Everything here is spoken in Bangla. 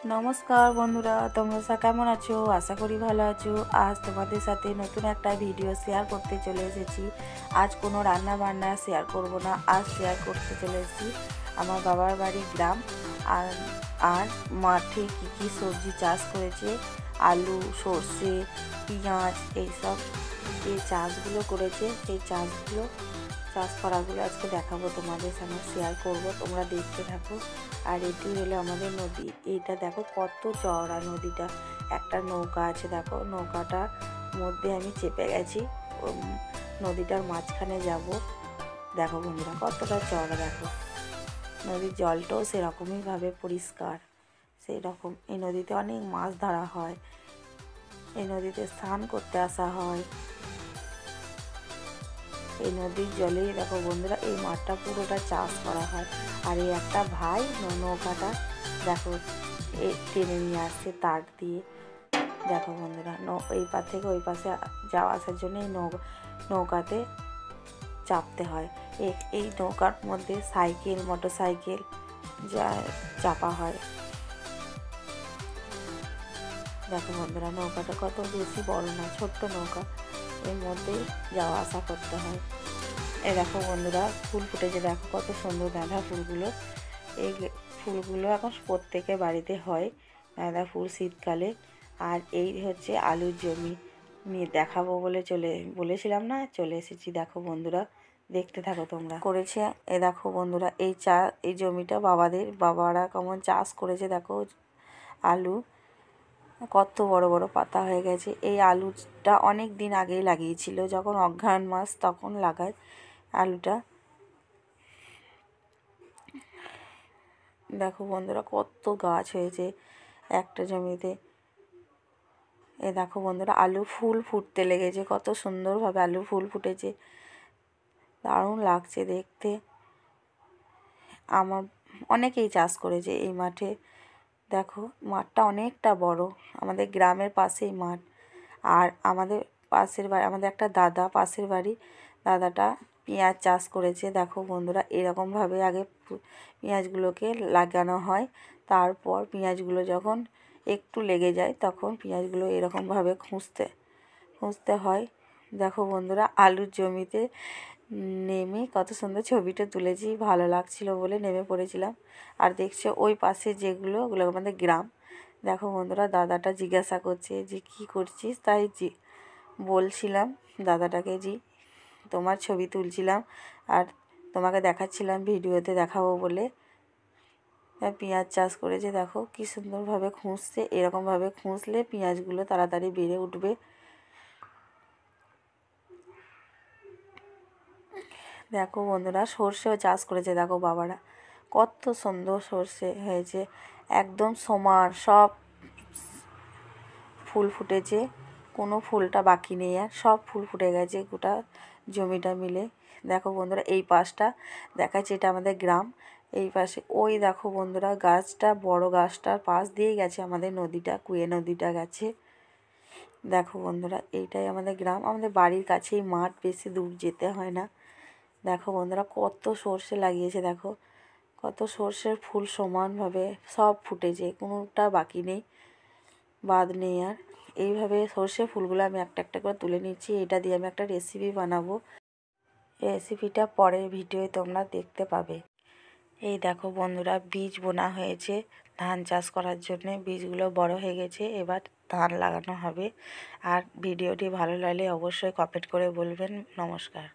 নমস্কার বন্ধুরা, তোমরা কেমন আছো? আশা করি ভালো আছো। আজ তোমাদের সাথে নতুন একটা ভিডিও শেয়ার করতে চলে এসেছি। আজ কোনো রান্না বান্না শেয়ার করব না, আজ শেয়ার করতে চলে এসেছি আমার বাবার বাড়ি গ্রাম। আর আর মাঠে কী কী সবজি চাষ করেছে, আলু, সর্ষে, পেঁয়াজ, এইসব যে চাষগুলো করেছে সেই চাষ করাগুলো আজকে দেখাবো, তোমাদের সামনে শেয়ার করব, তোমরা দেখতে থাকো। আর এটি হলো আমাদের নদী। এইটা দেখো কত চওড়া নদীটা। একটা নৌকা আছে, দেখো নৌকাটার মধ্যে আমি চেপে গেছি, নদীটার মাঝখানে যাব। দেখো বন্ধুরা কতটা চওড়া, দেখো নদীর জলটাও সেরকমইভাবে পরিষ্কার। সেই রকম এই নদীতে অনেক মাছ ধরা হয়, এই নদীতে স্নান করতে আসা হয়। এই নদীর জলেই দেখো বন্ধুরা এই মাঠটা পুরোটা চাষ করা হয়। আর এই একটা ভাই নৌকাটা দেখো টেনে নিয়ে আসছে তার দিয়ে। দেখো বন্ধুরা এই পার থেকে ওই পাশে যাওয়া আসার জন্য এই নৌকাতে চাপতে হয়। এই নৌকার মধ্যে সাইকেল, মোটর সাইকেল যা চাপা হয়। দেখো বন্ধুরা নৌকাটা কত বেশি বড় না, ছোট্ট নৌকা, এর মধ্যেই যাওয়া আসা করতে হয়। এই দেখো বন্ধুরা ফুল ফুটেছে, দেখো কত সুন্দর গাঁদা ফুলগুলো। এই ফুলগুলো এখন প্রত্যেকের বাড়িতে হয়, গাঁদা ফুল শীতকালে। আর এই হচ্ছে আলুর জমি, নিয়ে দেখাবো বলে বলেছিলাম না, চলে এসেছি। দেখো বন্ধুরা দেখতে থাকো তোমরা করেছে। এ দেখো বন্ধুরা এই জমিটা বাবারা কেমন চাষ করেছে। দেখো আলু কত বড় বড় পাতা হয়ে গেছে। এই আলুটা অনেক দিন আগেই লাগিয়েছিল, যখন অঘ্রাণ মাস তখন লাগায় আলুটা। দেখো বন্ধুরা কত গাছ হয়েছে একটা জমিতে। এ দেখো বন্ধুরা আলু ফুল ফুটতে লেগেছে, কত সুন্দরভাবে আলু ফুল ফুটেছে, দারুণ লাগছে দেখতে। আমার অনেকেই চাষ করেছে এই মাঠে। দেখো মাঠটা অনেকটা বড়, আমাদের গ্রামের পাশেই মাঠ। আর আমাদের আমাদের একটা দাদা পাশের বাড়ি, দাদাটা পেঁয়াজ চাষ করেছে। দেখো বন্ধুরা এরকমভাবে আগে পেঁয়াজগুলোকে লাগানো হয়, তারপর পেঁয়াজগুলো যখন একটু লেগে যায় তখন পেঁয়াজগুলো এরকমভাবে খুঁজতে হয়। দেখো বন্ধুরা আলুর জমিতে নেমে কত সুন্দর ছবিটা তুলেছি, ভালো লাগছিল বলে নেমে পড়েছিলাম। আর দেখছো ওই পাশে ওগুলো আমাদের গ্রাম। দেখো বন্ধুরা দাদাটা জিজ্ঞাসা করছে যে কী করছিস, তাই বলছিলাম দাদাটাকে যে তোমার ছবি তুলছিলাম আর তোমাকে দেখাচ্ছিলাম, ভিডিওতে দেখাবো বলে। পেঁয়াজ চাষ করেছে, দেখো কী সুন্দরভাবে খুঁজছে, এরকমভাবে খুঁজলে পেঁয়াজগুলো তাড়াতাড়ি বেড়ে উঠবে। দেখো বন্ধুরা সর্ষেও চাষ করেছে, দেখো বাবারা কত সুন্দর সর্ষে হয়েছে, একদম সমান সব ফুল ফুটেছে, কোনো ফুলটা বাকি নেই, আর সব ফুল ফুটে গেছে গোটা জমিটা মিলে। দেখো বন্ধুরা এই পাশটা দেখাচ্ছে, এটা আমাদের গ্রাম। এই পাশে ওই দেখো বন্ধুরা গাছটা, বড় গাছটার পাশ দিয়েই গেছে আমাদের নদীটা, কুয়ে নদীটা গেছে। দেখো বন্ধুরা এইটাই আমাদের গ্রাম, আমাদের বাড়ির কাছেই মাঠ, বেশি দূর যেতে হয় না। দেখো বন্ধুরা কত সর্ষে লাগিয়েছে, দেখো কত সর্ষের ফুল সমানভাবে সব ফুটেছে, কোনোটা বাকি নেই, বাদ নেই। আর এইভাবে সর্ষে ফুলগুলো আমি একটা একটা করে তুলে নিচ্ছি, এটা দিয়ে আমি একটা রেসিপি বানাবো। রেসিপিটা পরের ভিডিওয়ে তোমরা দেখতে পাবে। এই দেখো বন্ধুরা বীজ বোনা হয়েছে ধান চাষ করার জন্য, বীজগুলো বড় হয়ে গেছে, এবার ধান লাগানো হবে। আর ভিডিওটি ভালো লাগলে অবশ্যই কমেন্ট করে বলবেন। নমস্কার।